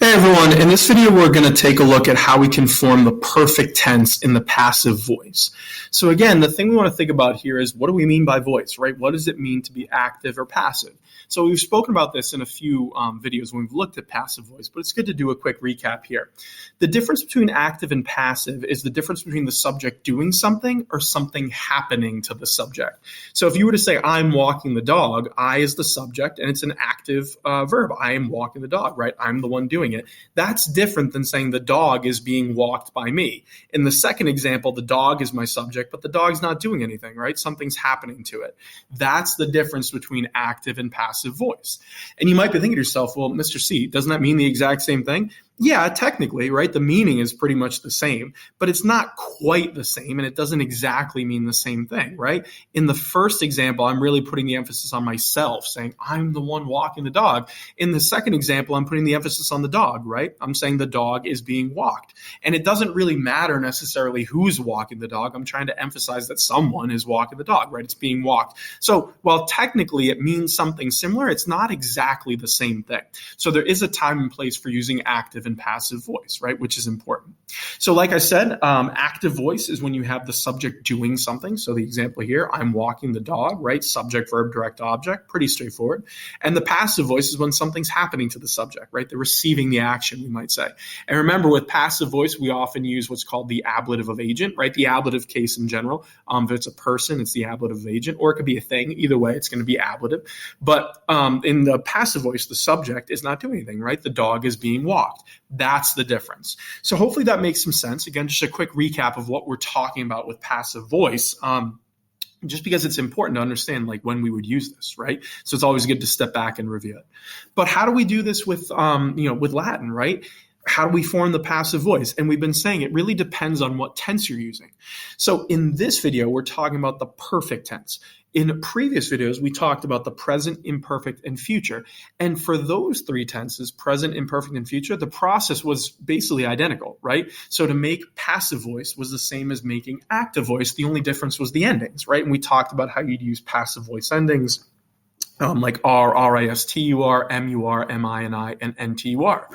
Hey everyone, in this video we're going to take a look at how we can form the perfect tense in the passive voice. So again, the thing we want to think about here is what do we mean by voice, right? What does it mean to be active or passive? So we've spoken about this in a few videos when we've looked at passive voice, but it's good to do a quick recap here. The difference between active and passive is the difference between the subject doing something or something happening to the subject. So if you were to say, I'm walking the dog, I is the subject and it's an active verb. I am walking the dog, right? I'm the one doing it. That's different than saying the dog is being walked by me. In the second example, the dog is my subject, but the dog's not doing anything, right? Something's happening to it. That's the difference between active and passive voice. And you might be thinking to yourself, well, Mr. C, doesn't that mean the exact same thing? Yeah, technically, right? The meaning is pretty much the same, but it's not quite the same, and it doesn't exactly mean the same thing, right? In the first example, I'm really putting the emphasis on myself, saying I'm the one walking the dog. In the second example, I'm putting the emphasis on the dog, right? I'm saying the dog is being walked. And it doesn't really matter necessarily who's walking the dog. I'm trying to emphasize that someone is walking the dog, right? It's being walked. So while technically it means something similar, it's not exactly the same thing. So there is a time and place for using active and passive voice, right? Which is important. So like I said, active voice is when you have the subject doing something. So the example here, I'm walking the dog, right? Subject, verb, direct object, pretty straightforward. And the passive voice is when something's happening to the subject, right? They're receiving the action, we might say. And remember, with passive voice, we often use what's called the ablative of agent, right? The ablative case in general. If it's a person, it's the ablative of agent, or it could be a thing. Either way, it's going to be ablative. But in the passive voice, the subject is not doing anything, right? The dog is being walked. That's the difference. So hopefully that makes some sense. Again, just a quick recap of what we're talking about with passive voice. Just because it's important to understand like when we would use this, right? So it's always good to step back and review it. But how do we do this with Latin, right? How do we form the passive voice? And we've been saying it really depends on what tense you're using. So in this video, we're talking about the perfect tense. In previous videos, we talked about the present, imperfect, and future. And for those three tenses, present, imperfect, and future, the process was basically identical, right? So to make passive voice was the same as making active voice. The only difference was the endings, right? And we talked about how you'd use passive voice endings like R, R-I-S-T-U-R, M-U-R, M-I-N-I, and N-T-U-R.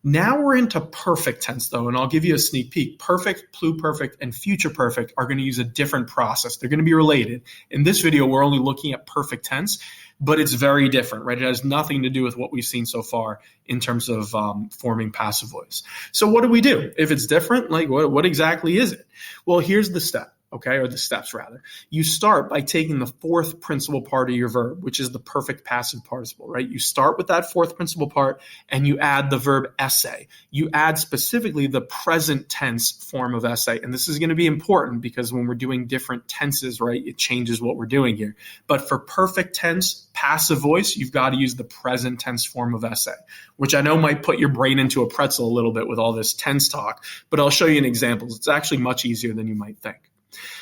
Now we're into perfect tense, though, and I'll give you a sneak peek. Perfect, pluperfect, and future perfect are going to use a different process. They're going to be related. In this video, we're only looking at perfect tense, but it's very different, right? It has nothing to do with what we've seen so far in terms of forming passive voice. So what do we do? If it's different, like what exactly is it? Well, here's the step. Okay, or the steps rather. You start by taking the fourth principal part of your verb, which is the perfect passive participle, right? You start with that fourth principal part and you add the verb essay. You add specifically the present tense form of essay. And this is going to be important because when we're doing different tenses, right, it changes what we're doing here. But for perfect tense, passive voice, you've got to use the present tense form of essay, which I know might put your brain into a pretzel a little bit with all this tense talk, but I'll show you an example. It's actually much easier than you might think.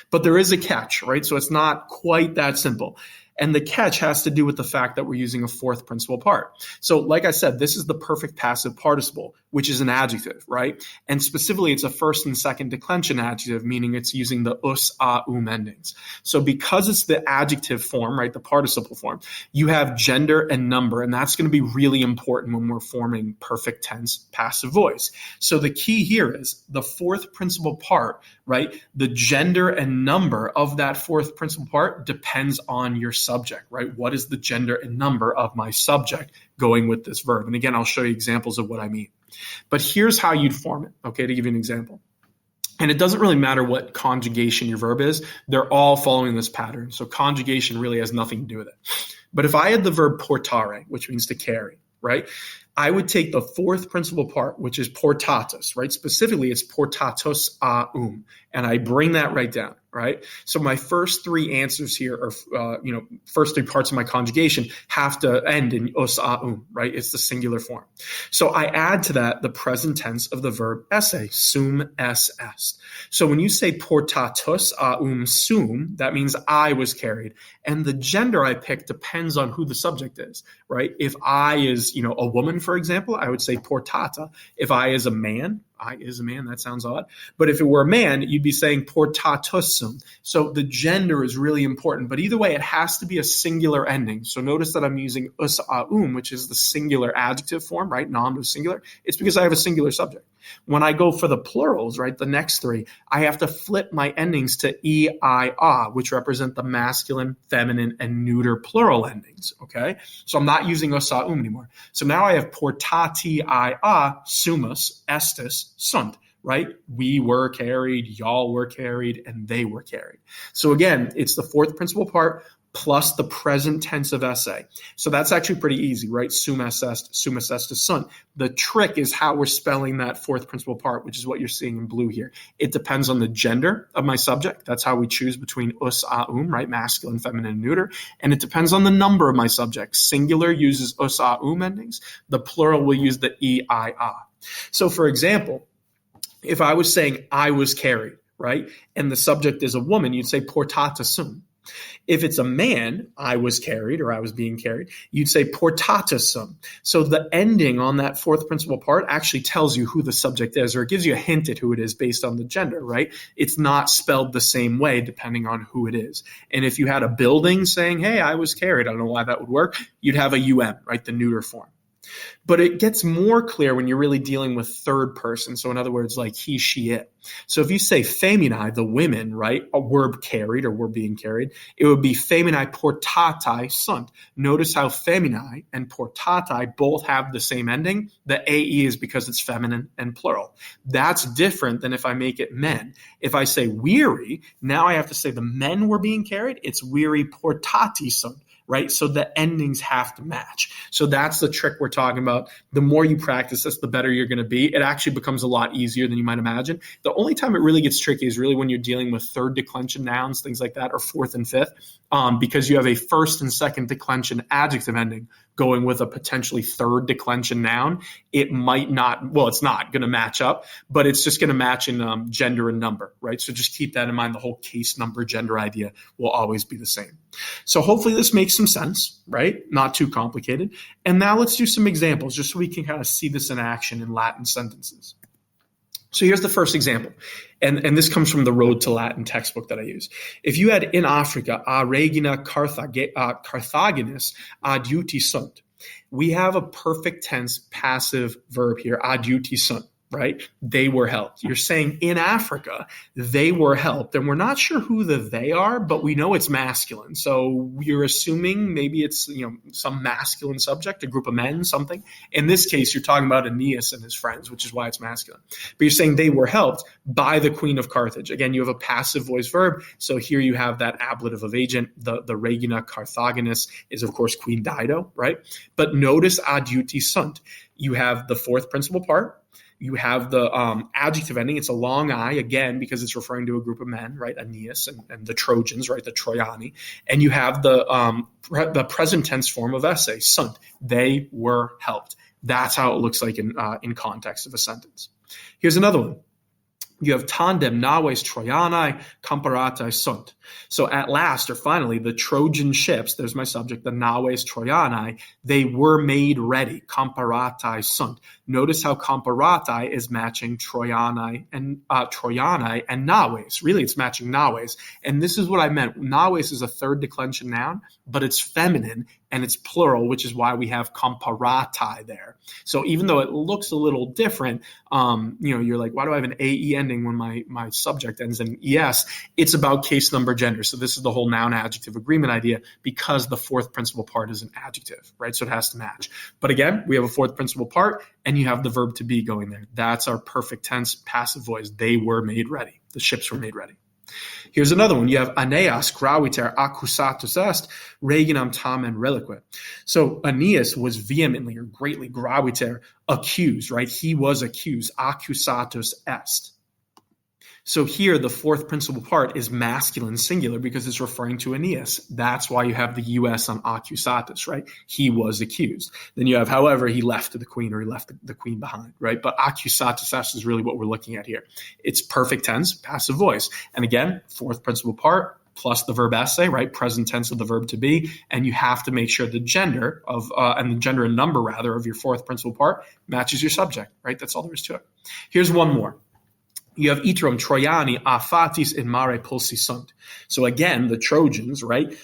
But there is a catch, right? So it's not quite that simple. And the catch has to do with the fact that we're using a fourth principal part. So like I said, this is the perfect passive participle, which is an adjective, right? And specifically, it's a first and second declension adjective, meaning it's using the us, a, endings. So because it's the adjective form, right, the participle form, you have gender and number, and that's going to be really important when we're forming perfect tense passive voice. So the key here is the fourth principal part, right? The gender and number of that fourth principal part depends on your subject, right? What is the gender and number of my subject going with this verb? And again, I'll show you examples of what I mean. But here's how you'd form it, okay, to give you an example. And it doesn't really matter what conjugation your verb is. They're all following this pattern. So conjugation really has nothing to do with it. But if I had the verb portare, which means to carry, right? I would take the fourth principal part, which is portatus, right? Specifically, it's portatus aum, and I bring that right down, right? So my first three answers here are, first three parts of my conjugation have to end in os aum, right? It's the singular form. So I add to that the present tense of the verb esse, sum es est. So when you say portatus aum sum, that means I was carried. And the gender I pick depends on who the subject is, right? If I is, a woman, for example, I would say portata. If I is a man, I is a man. That sounds odd. But if it were a man, you'd be saying portatusum. So the gender is really important. But either way, it has to be a singular ending. So notice that I'm using us aum, which is the singular adjective form, right? Nominative singular. It's because I have a singular subject. When I go for the plurals, right, the next three, I have to flip my endings to e, I, a, which represent the masculine, feminine, and neuter plural endings, okay? So I'm not using us aum anymore. So now I have portati I, a, sumus, estis, sunt, right? We were carried, y'all were carried, and they were carried. So again, it's the fourth principal part plus the present tense of esse. So that's actually pretty easy, right? Sum est, sunt. The trick is how we're spelling that fourth principal part, which is what you're seeing in blue here. It depends on the gender of my subject. That's how we choose between us, aum, right? Masculine, feminine, and neuter. And it depends on the number of my subject. Singular uses us, aum endings. The plural will use the e, I, a. So for example, if I was saying I was carried, right? And the subject is a woman, you'd say portata sum. If it's a man, I was carried or I was being carried, you'd say portatusum. So the ending on that fourth principal part actually tells you who the subject is, or it gives you a hint at who it is based on the gender, right? It's not spelled the same way depending on who it is. And if you had a building saying, hey, I was carried, I don't know why that would work, you'd have a um, right? The neuter form. But it gets more clear when you're really dealing with third person. So in other words, like he, she, it. So if you say feminae, the women, right, were carried or were being carried, it would be feminae portatai sunt. Notice how feminae and portatai both have the same ending. The AE is because it's feminine and plural. That's different than if I make it men. If I say weary, now I have to say the men were being carried. It's weary portati sunt. Right? So the endings have to match. So that's the trick we're talking about. The more you practice this, the better you're going to be. It actually becomes a lot easier than you might imagine. The only time it really gets tricky is really when you're dealing with third declension nouns, things like that, or fourth and fifth, because you have a first and second declension adjective ending going with a potentially third declension noun. It might not, well, it's not going to match up, but it's just going to match in gender and number, right? So just keep that in mind. The whole case number gender idea will always be the same. So hopefully this makes some sense, right? Not too complicated. And now let's do some examples just so we can kind of see this in action in Latin sentences. So here's the first example. And this comes from the Road to Latin textbook that I use. If you had in Africa, a regina Carthaginis adiuti sunt, we have a perfect tense passive verb here, adiuti sunt. Right? They were helped. You're saying in Africa, they were helped. And we're not sure who the they are, but we know it's masculine. So you're assuming maybe it's, some masculine subject, a group of men, something. In this case, you're talking about Aeneas and his friends, which is why it's masculine. But you're saying they were helped by the Queen of Carthage. Again, you have a passive voice verb. So here you have that ablative of agent. The Regina Carthaginis is, of course, Queen Dido, right? But notice adiuti sunt. You have the fourth principal part. You have the adjective ending. It's a long I, again, because it's referring to a group of men, right? Aeneas and the Trojans, right? The Troiani. And you have the present tense form of esse, sunt. They were helped. That's how it looks like in context of a sentence. Here's another one. You have tandem naves Troianae comparatae sunt. So at last, or finally, the Trojan ships, there's my subject, the naves Troianae, they were made ready, comparatae sunt. Notice how comparatae is matching Troianae and naves. Really, it's matching naves. And this is what I meant. Naves is a third declension noun, but it's feminine and it's plural, which is why we have comparatae there. So even though it looks a little different, you're like, why do I have an AE ending when my subject ends in ES? It's about case number gender. So this is the whole noun adjective agreement idea because the fourth principal part is an adjective, right? So it has to match. But again, we have a fourth principal part and you have the verb to be going there. That's our perfect tense passive voice. They were made ready. The ships were made ready. Here's another one. You have Aeneas graviter accusatus est reginam tamen reliquit. So Aeneas was vehemently or greatly graviter accused, right? He was accused. Accusatus est. So here, the fourth principal part is masculine singular because it's referring to Aeneas. That's why you have the US on accusatus, right? He was accused. Then you have, however, he left to the queen or he left the queen behind, right? But accusatus est is really what we're looking at here. It's perfect tense, passive voice. And again, fourth principal part, plus the verb esse, right? Present tense of the verb to be. And you have to make sure the gender of, and the gender and number rather of your fourth principal part matches your subject, right? That's all there is to it. Here's one more. You have Itrom Trojani afatis in mare pulsi sunt. So again, the Trojans, right?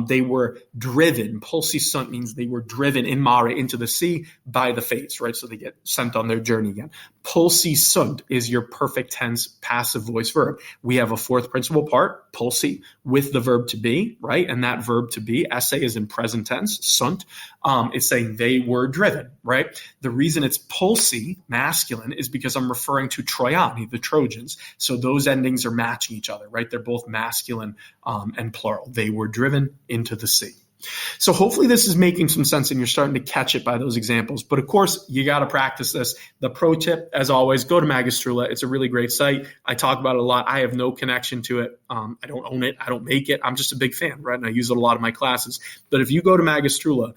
They were driven. Pulsi sunt means they were driven in mare, into the sea, by the fates, right? So they get sent on their journey again. Pulsi sunt is your perfect tense passive voice verb. We have a fourth principal part, pulsi, with the verb to be, right? And that verb to be, esse, is in present tense, sunt. It's saying they were driven, right? The reason it's pulsi, masculine, is because I'm referring to Trojani, the Trojans. So those endings are matching each other, right? They're both masculine and plural. They were driven into the sea. So hopefully this is making some sense and you're starting to catch it by those examples. But of course, you got to practice this. The pro tip, as always, go to Magistrula. It's a really great site. I talk about it a lot. I have no connection to it. I don't own it. I don't make it. I'm just a big fan, right? And I use it a lot in my classes. But if you go to Magistrula,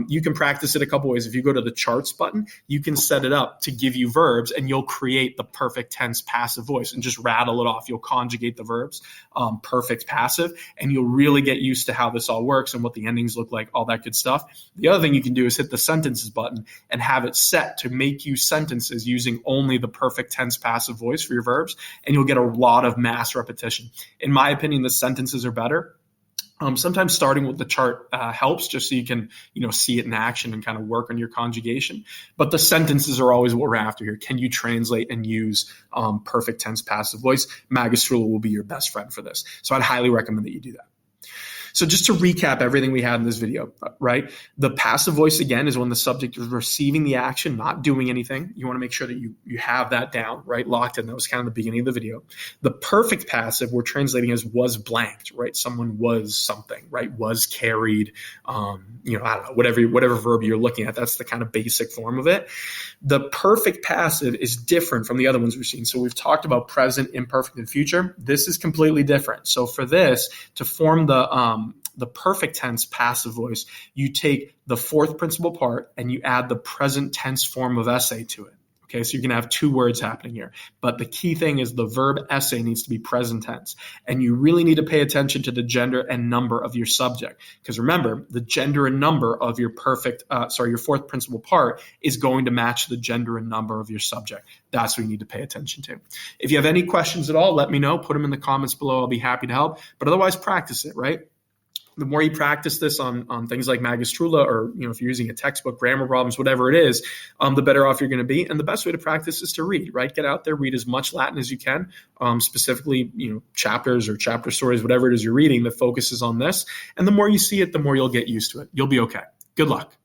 you can practice it a couple ways. If you go to the charts button, you can set it up to give you verbs and you'll create the perfect tense passive voice and just rattle it off. You'll conjugate the verbs, perfect passive, and you'll really get used to how this all works and what the endings look like, all that good stuff. The other thing you can do is hit the sentences button and have it set to make you sentences using only the perfect tense passive voice for your verbs, and you'll get a lot of mass repetition. In my opinion, the sentences are better. Sometimes starting with the chart helps just so you can, see it in action and kind of work on your conjugation. But the sentences are always what we're after here. Can you translate and use perfect tense passive voice? Magistrula will be your best friend for this. So I'd highly recommend that you do that. So just to recap everything we had in this video, right? The passive voice, again, is when the subject is receiving the action, not doing anything. You want to make sure that you have that down, right? Locked in. That was kind of the beginning of the video. The perfect passive we're translating as was blanked, right? Someone was something, right? Was carried, I don't know, whatever verb you're looking at. That's the kind of basic form of it. The perfect passive is different from the other ones we've seen. So we've talked about present, imperfect, and future. This is completely different. So for this, to form the perfect tense passive voice, you take the fourth principal part and you add the present tense form of esse to it. Okay, so you're going to have two words happening here. But the key thing is the verb esse needs to be present tense. And you really need to pay attention to the gender and number of your subject. Because remember, the gender and number of your your fourth principal part is going to match the gender and number of your subject. That's what you need to pay attention to. If you have any questions at all, let me know. Put them in the comments below. I'll be happy to help. But otherwise, practice it, right? The more you practice this on things like Magistrula, or if you're using a textbook, grammar problems, whatever it is, the better off you're going to be. And the best way to practice is to read, right? Get out there, read as much Latin as you can, specifically, chapters or chapter stories, whatever it is you're reading that focuses on this. And the more you see it, the more you'll get used to it. You'll be okay. Good luck.